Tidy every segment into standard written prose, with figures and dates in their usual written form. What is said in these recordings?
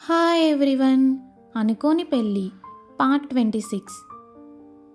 Hi everyone. అనుకోని పెళ్ళి part 26.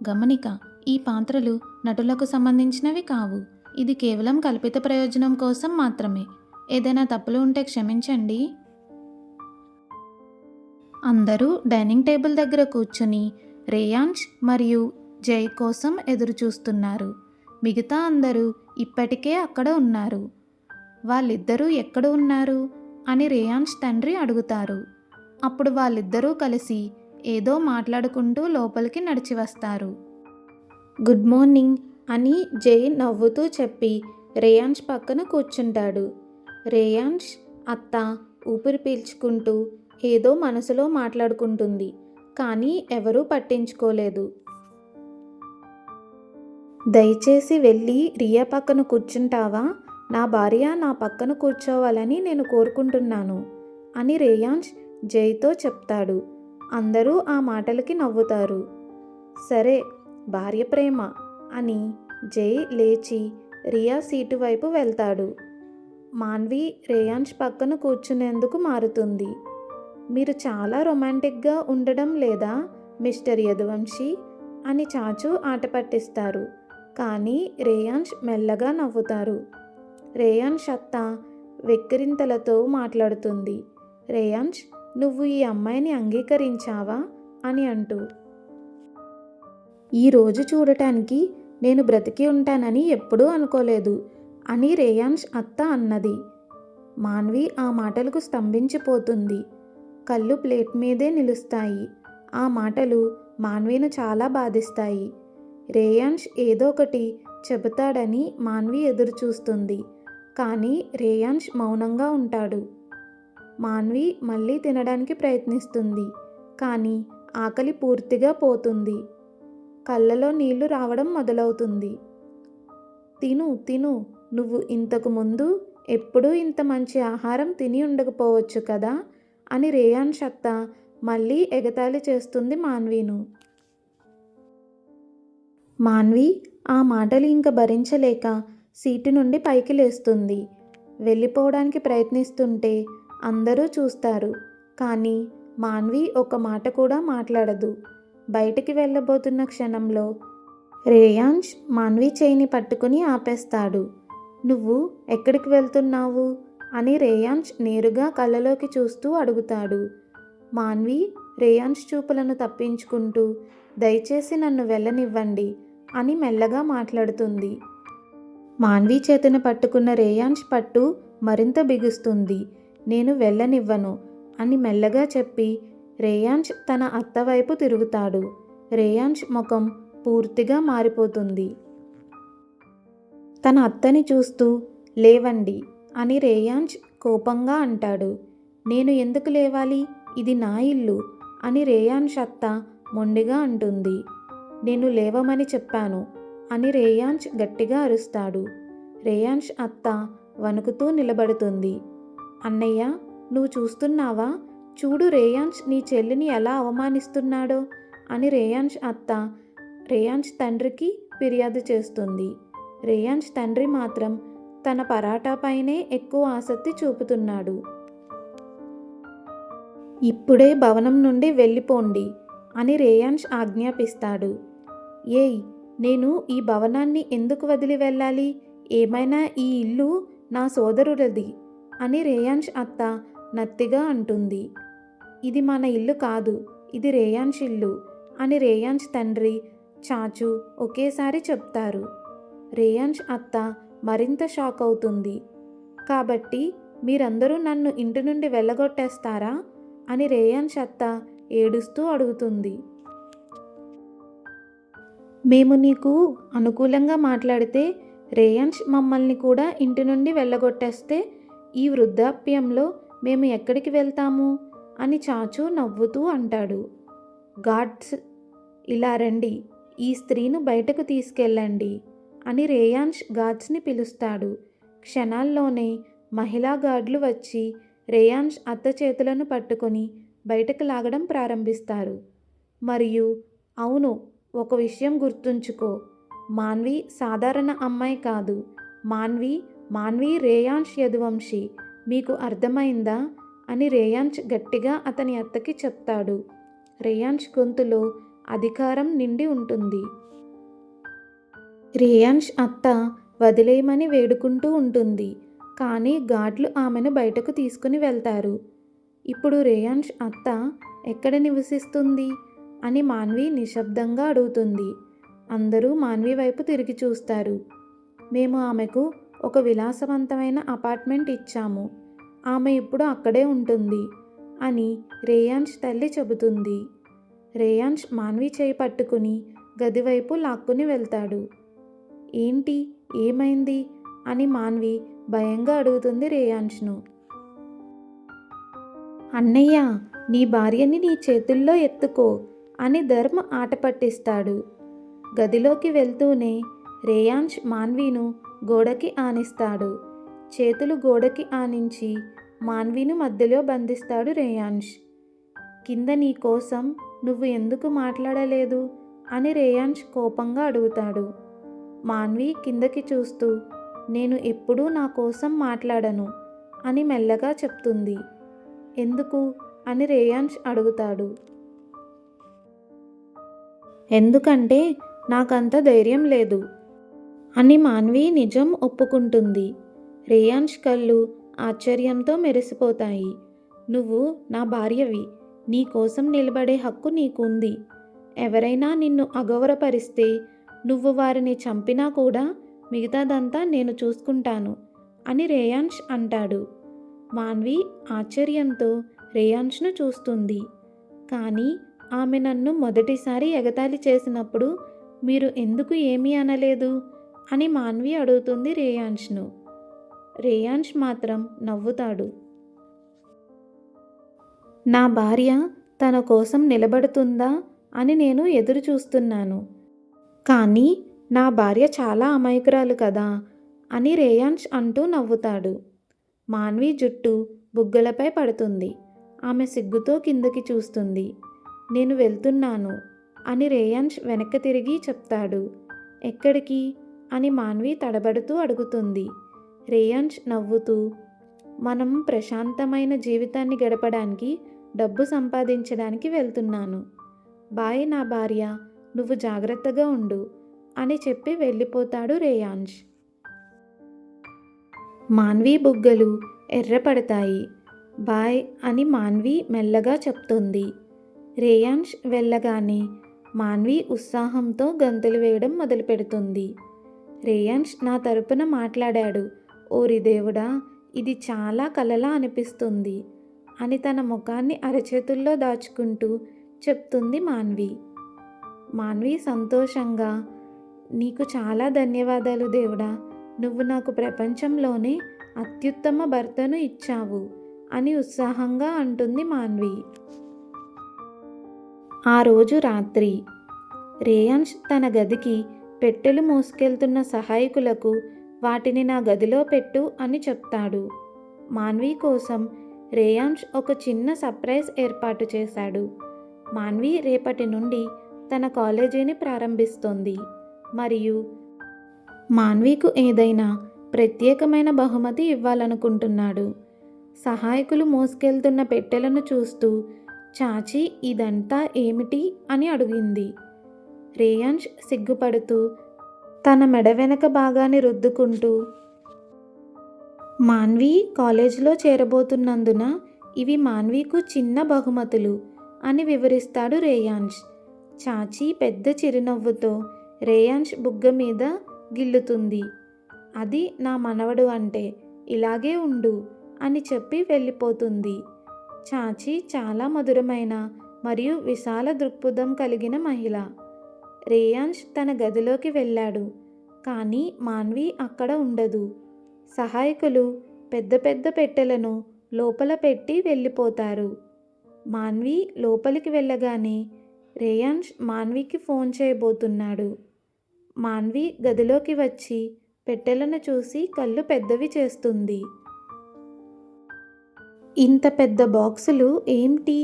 గమనిక: ఈ పాత్రలు నటులకు సంబంధించినవి కావు. ఇది కేవలం కల్పిత ప్రయోజనం కోసం మాత్రమే. ఏదైనా తప్పులు ఉంటే క్షమించండి. అందరూ డైనింగ్ టేబుల్ దగ్గర కూర్చుని రేయాన్స్ మరియు జై కోసం ఎదురు చూస్తున్నారు. మిగతా అందరూ ఇప్పటికే అక్కడ ఉన్నారు. వాళ్ళిద్దరూ ఎక్కడ ఉన్నారు అని రేయాన్స్ తండ్రి అడుగుతారు. అప్పుడు వాళ్ళిద్దరూ కలిసి ఏదో మాట్లాడుకుంటూ లోపలికి నడిచి వస్తారు. గుడ్ మార్నింగ్ అని జై నవ్వుతూ చెప్పి రేయాన్స్ పక్కన కూర్చుంటాడు. రేయాన్స్ అత్త ఊపిరి పీల్చుకుంటూ ఏదో మనసులో మాట్లాడుకుంటుంది. కానీ ఎవరూ పట్టించుకోలేదు. దయచేసి వెళ్ళి రియా పక్కన కూర్చుంటావా? నా భార్య నా పక్కన కూర్చోవాలని నేను కోరుకుంటున్నాను అని రేయాన్స్ జైతో చెప్తాడు. అందరూ ఆ మాటలకి నవ్వుతారు. సరే, భార్య ప్రేమ అని జై లేచి రియా సీటు వైపు వెళ్తాడు. మాన్వి రేయాన్స్ పక్కన కూర్చునేందుకు మారుతుంది. మీరు చాలా రొమాంటిక్గా ఉండడం లేదా మిస్టర్ యదువంశీ అని చాచు ఆట పట్టిస్తారు. కానీ రేయాన్స్ మెల్లగా నవ్వుతారు. రేయాన్స్ అత్త వెక్కిరింతలతో మాట్లాడుతుంది. రేయాన్స్, నువ్వు ఈ అమ్మాయిని అంగీకరించావా అని అంటూ. ఈరోజు చూడటానికి నేను బ్రతికి ఉంటానని ఎప్పుడూ అనుకోలేదు అని రేయాన్స్ అత్త అన్నది. మాన్వి ఆ మాటలకు స్తంభించిపోతుంది. కళ్ళు ప్లేట్ మీదే నిలుస్తాయి. ఆ మాటలు మాన్విను చాలా బాధిస్తాయి. రేయాన్స్ ఏదో ఒకటి చెబుతాడని మాన్వి ఎదురు చూస్తుంది. కానీ రేయాన్స్ మౌనంగా ఉంటాడు. మాన్వి మళ్ళీ తినడానికి ప్రయత్నిస్తుంది. కానీ ఆకలి పూర్తిగా పోతుంది. కళ్ళలో నీళ్లు రావడం మొదలవుతుంది. తిను తిను, నువ్వు ఇంతకు ముందు ఎప్పుడూ ఇంత మంచి ఆహారం తిని ఉండకపోవచ్చు కదా అని రేయాన్స్ అత్త మళ్ళీ ఎగతాళి చేస్తుంది మాన్వీను. మాన్వి ఆ మాటలు ఇంక భరించలేక సీటు నుండి పైకి లేస్తుంది. వెళ్ళిపోవడానికి ప్రయత్నిస్తుంటే అందరూ చూస్తారు. కానీ మాన్వి ఒక మాట కూడా మాట్లాడదు. బయటికి వెళ్ళబోతున్న క్షణంలో రేయాన్స్ మాన్వి చేయిని పట్టుకుని ఆపేస్తాడు. నువ్వు ఎక్కడికి వెళ్తున్నావు అని రేయాన్స్ నేరుగా కళ్ళలోకి చూస్తూ అడుగుతాడు. మాన్వి రేయాన్స్ చూపులను తప్పించుకుంటూ దయచేసి నన్ను వెళ్ళనివ్వండి అని మెల్లగా మాట్లాడుతుంది. మాన్వి చేతిని పట్టుకున్న రేయాన్స్ పట్టు మరింత బిగుస్తుంది. నేను వెళ్ళనివ్వను అని మెల్లగా చెప్పి రేయాన్స్ తన అత్త వైపు తిరుగుతాడు. రేయాన్స్ ముఖం పూర్తిగా మారిపోతుంది. తన అత్తని చూస్తూ లేవండి అని రేయాన్స్ కోపంగా అంటాడు. నేను ఎందుకు లేవాలి? ఇది నా ఇల్లు అని రేయాన్స్ అత్త మొండిగా అంటుంది. నేను లేవమని చెప్పాను అని రేయాన్స్ గట్టిగా అరుస్తాడు. రేయాన్స్ అత్త వణుకుతూ నిలబడుతుంది. అన్నయ్య, నువ్వు చూస్తున్నావా? చూడు రేయాన్స్ నీ చెల్లిని ఎలా అవమానిస్తున్నాడో అని రేయాన్స్ అత్త రేయాన్స్ తండ్రికి ఫిర్యాదు చేస్తుంది. రేయాన్స్ తండ్రి మాత్రం తన పరాటాపైనే ఎక్కువ ఆసక్తి చూపుతున్నాడు. ఇప్పుడే భవనం నుండి వెళ్ళిపోండి అని రేయాన్స్ ఆజ్ఞాపిస్తాడు. ఏయ్, నేను ఈ భవనాన్ని ఎందుకు వదిలి వెళ్ళాలి? ఏమైనా ఈ ఇల్లు నా సోదరులది అని రేయాన్స్ అత్త నత్తిగా అంటుంది. ఇది మన ఇల్లు కాదు, ఇది రేయాన్స్ ఇల్లు అని రేయాన్స్ తండ్రి చాచు ఒకేసారి చెప్తారు. రేయాన్స్ అత్త మరింత షాక్ అవుతుంది. కాబట్టి మీరందరూ నన్ను ఇంటి నుండి వెళ్ళగొట్టేస్తారా అని రేయాన్స్ అత్త ఏడుస్తూ అడుగుతుంది. మేము నీకు అనుకూలంగా మాట్లాడితే రేయాన్స్ మమ్మల్ని కూడా ఇంటి నుండి వెళ్ళగొట్టేస్తే ఈ వృద్ధాప్యంలో మేము ఎక్కడికి వెళ్తాము అని చాచు నవ్వుతూ అంటాడు. గార్డ్స్, ఇలా రండి, ఈ స్త్రీను బయటకు తీసుకెళ్ళండి అని రేయాన్స్ గార్డ్స్ని పిలుస్తాడు. క్షణాల్లోనే మహిళా గార్డులు వచ్చి రేయాన్స్ అత్త చేతులను పట్టుకొని బయటకు లాగడం ప్రారంభిస్తారు. మరియు అవును, ఒక విషయం గుర్తుంచుకో, మాన్వి సాధారణ అమ్మాయి కాదు. మాన్వి రేయాన్స్ యదువంశీ. మీకు అర్థమైందా అని రేయాన్స్ గట్టిగా అతని అత్తకి చెప్తాడు. రేయాన్స్ గొంతులో అధికారం నిండి ఉంటుంది. రేయాన్స్ అత్త వదిలేయమని వేడుకుంటూ ఉంటుంది. కానీ గార్డ్లు ఆమెను బయటకు తీసుకుని వెళ్తారు. ఇప్పుడు రేయాన్స్ అత్త ఎక్కడ నివసిస్తుంది అని మాన్వి నిశ్శబ్దంగా అడుగుతుంది. అందరూ మాన్వి వైపు తిరిగి చూస్తారు. మేము ఆమెకు ఒక విలాసవంతమైన అపార్ట్మెంట్ ఇచ్చాము. ఆమె ఇప్పుడు అక్కడే ఉంటుంది అని రేయాన్స్ తల్లి చెబుతుంది. రేయాన్స్ మాన్వి చేయి పట్టుకుని గదివైపు లాక్కుని వెళ్తాడు. ఏంటి, ఏమైంది అని మాన్వి భయంగా అడుగుతుంది రేయాన్స్ను. అన్నయ్య, నీ భార్యని నీ చేతుల్లో ఎత్తుకో అని ధర్మ ఆట పట్టిస్తాడు. గదిలోకి వెళ్తూనే రేయాన్స్ మాన్వీను గోడకి ఆనిస్తాడు. చేతులు గోడకి ఆనించి మాన్వీను మధ్యలో బంధిస్తాడు రేయాన్స్. కింద నీ కోసం నువ్వు ఎందుకు మాట్లాడలేదు అని రేయాన్స్ కోపంగా అడుగుతాడు. మాన్వి కిందకి చూస్తూ నేను ఎప్పుడూ నా కోసం మాట్లాడను అని మెల్లగా చెప్తుంది. ఎందుకు అని రేయాన్స్ అడుగుతాడు. ఎందుకంటే నాకంత ధైర్యం లేదు అని మాన్వి నిజం ఒప్పుకుంటుంది. రేయాన్స్ కళ్ళు ఆశ్చర్యంతో మెరిసిపోతాయి. నువ్వు నా భార్యవి, నీ కోసం నిలబడే హక్కు నీకుంది. ఎవరైనా నిన్ను అగౌరవపరిస్తే నువ్వు వారిని చంపినా కూడా మిగతాదంతా నేను చూసుకుంటాను అని రేయాన్స్ అంటాడు. మాన్వి ఆశ్చర్యంతో రేయాన్స్ను చూస్తుంది. కానీ ఆమె నన్ను మొదటిసారి ఎగతాళి చేసినప్పుడు మీరు ఎందుకు ఏమీ అనలేదు అని మాన్వి అడుగుతుంది రేయాన్స్ను. రేయాన్స్ మాత్రం నవ్వుతాడు. నా భార్య తన కోసం నిలబడుతుందా అని నేను ఎదురు చూస్తున్నాను. కానీ నా భార్య చాలా అమాయకురాలు కదా అని రేయాన్స్ అంటూ నవ్వుతాడు. మాన్వి జుట్టు బుగ్గలపై పడుతుంది. ఆమె సిగ్గుతో కిందకి చూస్తుంది. నేను వెళ్తున్నాను అని రేయాన్స్ వెనక్కి తిరిగి చెప్తాడు. ఎక్కడికి అని మాన్వి తడబడుతూ అడుగుతుంది. రేయాన్స్ నవ్వుతూ మనం ప్రశాంతమైన జీవితాన్ని గడపడానికి డబ్బు సంపాదించడానికి వెళ్తున్నాను. బాయ్ నా భార్య, నువ్వు జాగ్రత్తగా ఉండు అని చెప్పి వెళ్ళిపోతాడు రేయాన్స్. మాన్వి బుగ్గలు ఎర్రపడతాయి. బాయ్ అని మాన్వి మెల్లగా చెప్తుంది. రేయాన్స్ వెళ్ళగానే మాన్వి ఉత్సాహంతో గంతులు వేయడం మొదలుపెడుతుంది. రేయాన్స్ నా తరపున మాట్లాడాడు. ఓరి దేవుడా, ఇది చాలా కలలా అనిపిస్తుంది అని తన ముఖాన్ని అరచేతుల్లో దాచుకుంటూ చెప్తుంది మాన్వి. మాన్వి సంతోషంగా నీకు చాలా ధన్యవాదాలు దేవుడా, నువ్వు నాకు ప్రపంచంలోనే అత్యుత్తమ భర్తను ఇచ్చావు అని ఉత్సాహంగా అంటుంది మాన్వి. ఆ రోజు రాత్రి రేయాన్స్ తన గదికి పెట్టెలు మోసుకెళ్తున్న సహాయకులకు వాటిని నా గదిలో పెట్టు అని చెప్తాడు. మాన్వి కోసం రేయాన్స్ ఒక చిన్న సర్ప్రైజ్ ఏర్పాటు చేశాడు. మాన్వి రేపటి నుండి తన కాలేజీని ప్రారంభిస్తోంది మరియు మాన్వికు ఏదైనా ప్రత్యేకమైన బహుమతి ఇవ్వాలనుకుంటున్నాడు. సహాయకులు మోసుకెళ్తున్న పెట్టెలను చూస్తూ చాచి ఇదంతా ఏమిటి అని అడిగింది. రేయాన్స్ సిగ్గుపడుతూ తన మెడ వెనక భాగాన్ని రుద్దుకుంటూ మాన్వి కాలేజీలో చేరబోతున్నందున ఇవి మాన్వికు చిన్న బహుమతులు అని వివరిస్తాడు రేయాన్స్. చాచి పెద్ద చిరునవ్వుతో రేయాన్స్ బుగ్గ మీద గిల్లుతుంది. అది నా మనవడు అంటే ఇలాగే ఉండు అని చెప్పి వెళ్ళిపోతుంది. చాచి చాలా మధురమైన మరియు విశాల దృక్పథం కలిగిన మహిళ. రేయాన్స్ తన గదిలోకి వెళ్ళాడు. కానీ మాన్వి అక్కడ ఉండదు. సహాయకులు పెద్ద పెద్ద పెట్టెలను లోపల పెట్టి వెళ్ళిపోతారు. మాన్వి లోపలికి వెళ్ళగానే రేయాన్స్ మాన్వికి ఫోన్ చేయబోతున్నాడు. మాన్వి గదిలోకి వచ్చి పెట్టెలను చూసి కళ్ళు పెద్దవి చేస్తుంది. ఇంత పెద్ద బాక్సులు ఏంటి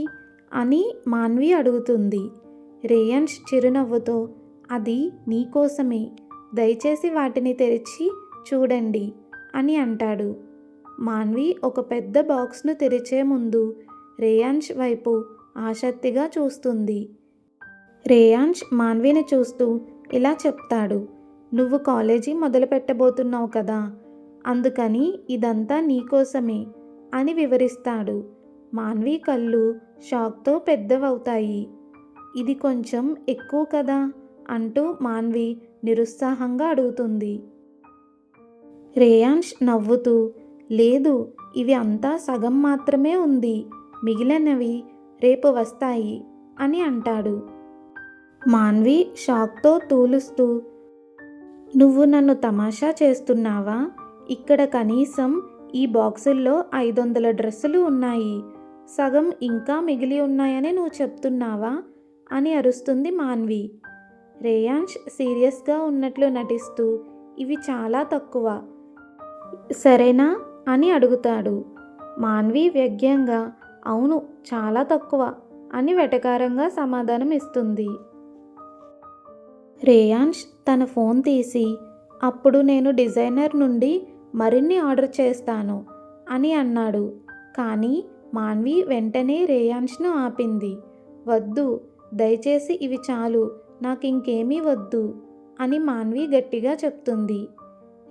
అని మాన్వి అడుగుతుంది. రేయాన్స్ చిరునవ్వుతో అది నీకోసమే, దయచేసి వాటిని తెరిచి చూడండి అని అంటాడు. మాన్వి ఒక పెద్ద బాక్స్ను తెరిచే ముందు రేయాన్ష్ వైపు ఆసక్తిగా చూస్తుంది. రేయాన్ష్ మాన్విని చూస్తూ ఇలా చెప్తాడు, నువ్వు కాలేజీ మొదలు పెట్టబోతున్నావు కదా, అందుకని ఇదంతా నీకోసమే అని వివరిస్తాడు. మాన్వి కళ్ళు షాక్తో పెద్దవవుతాయి. ఇది కొంచెం ఎక్కువ కదా అంటూ మాన్వి నిరుత్సాహంగా అడుగుతుంది. రేయాన్ష్ నవ్వుతూ, లేదు, ఇవి అంతా సగం మాత్రమే ఉంది, మిగిలినవి రేపు వస్తాయి అని అంటాడు. మాన్వి షాక్తో తూలుస్తూ, నువ్వు నన్ను తమాషా చేస్తున్నావా? ఇక్కడ కనీసం ఈ బాక్సుల్లో 500 డ్రెస్సులు ఉన్నాయి, సగం ఇంకా మిగిలి ఉన్నాయని నువ్వు చెప్తున్నావా అని అరుస్తుంది మాన్వి. రేయాన్ష్ సీరియస్గా ఉన్నట్లు నటిస్తూ, ఇవి చాలా తక్కువ, సరేనా అని అడుగుతాడు. మాన్వి వ్యగ్యంగా, అవును, చాలా తక్కువ అని వెటకారంగా సమాధానం ఇస్తుంది. రేయాన్ష్ తన ఫోన్ తీసి, అప్పుడు నేను డిజైనర్ నుండి మరిన్ని ఆర్డర్ చేస్తాను అని అన్నాడు. కానీ మాన్వి వెంటనే రేయాన్ష్ను ఆపింది. వద్దు, దయచేసి ఇవి చాలు, నాకింకేమీ వద్దు అని మాన్వి గట్టిగా చెప్తుంది.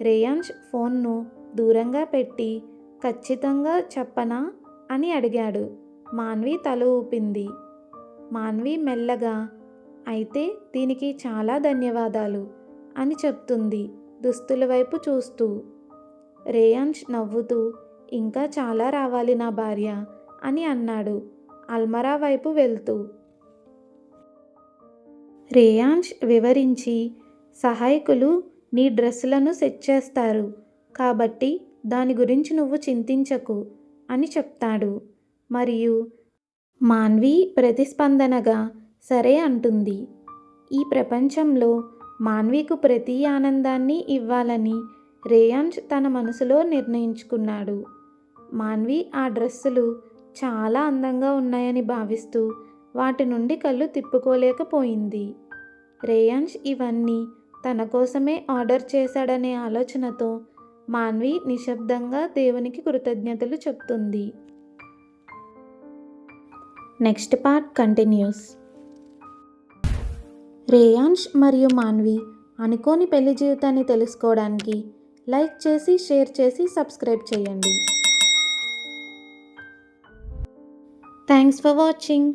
రేయాన్ష్ ఫోన్ను దూరంగా పెట్టి, ఖచ్చితంగా చెప్పనా అని అడిగాడు. మాన్వి తల ఊపింది. మాన్వి మెల్లగా, అయితే దీనికి చాలా ధన్యవాదాలు అని చెప్తుంది దుస్తుల వైపు చూస్తూ. రేయాన్ష్ నవ్వుతూ, ఇంకా చాలా రావాలి నా భార్య అని అన్నాడు అల్మరా వైపు వెళ్తూ. రేయాన్ష్ వివరించి, సహాయకులు నీ డ్రెస్సులను సెట్ చేస్తారు కాబట్టి దాని గురించి నువ్వు చింతించకు అని చెప్తాడు. మరియు మాన్వి ప్రతిస్పందనగా సరే అంటుంది. ఈ ప్రపంచంలో మాన్వికు ప్రతి ఆనందాన్ని ఇవ్వాలని రేయాన్ష్ తన మనసులో నిర్ణయించుకున్నాడు. మాన్వి ఆ డ్రెస్సులు చాలా అందంగా ఉన్నాయని భావిస్తూ వాటి నుండి కళ్ళు తిప్పుకోలేకపోయింది. రేయాన్ష్ ఇవన్నీ తన కోసమే ఆర్డర్ చేశాడనే ఆలోచనతో మాన్వి నిశ్శబ్దంగా దేవునికి కృతజ్ఞతలు చెప్తుంది. Next part continuous. రేయాన్ష్ మరియు మాన్వి అనుకోని పెళ్లి జీవితాన్ని తెలుసుకోవడానికి లైక్ చేసి, షేర్ చేసి, సబ్స్క్రైబ్ చేయండి. Thanks for watching.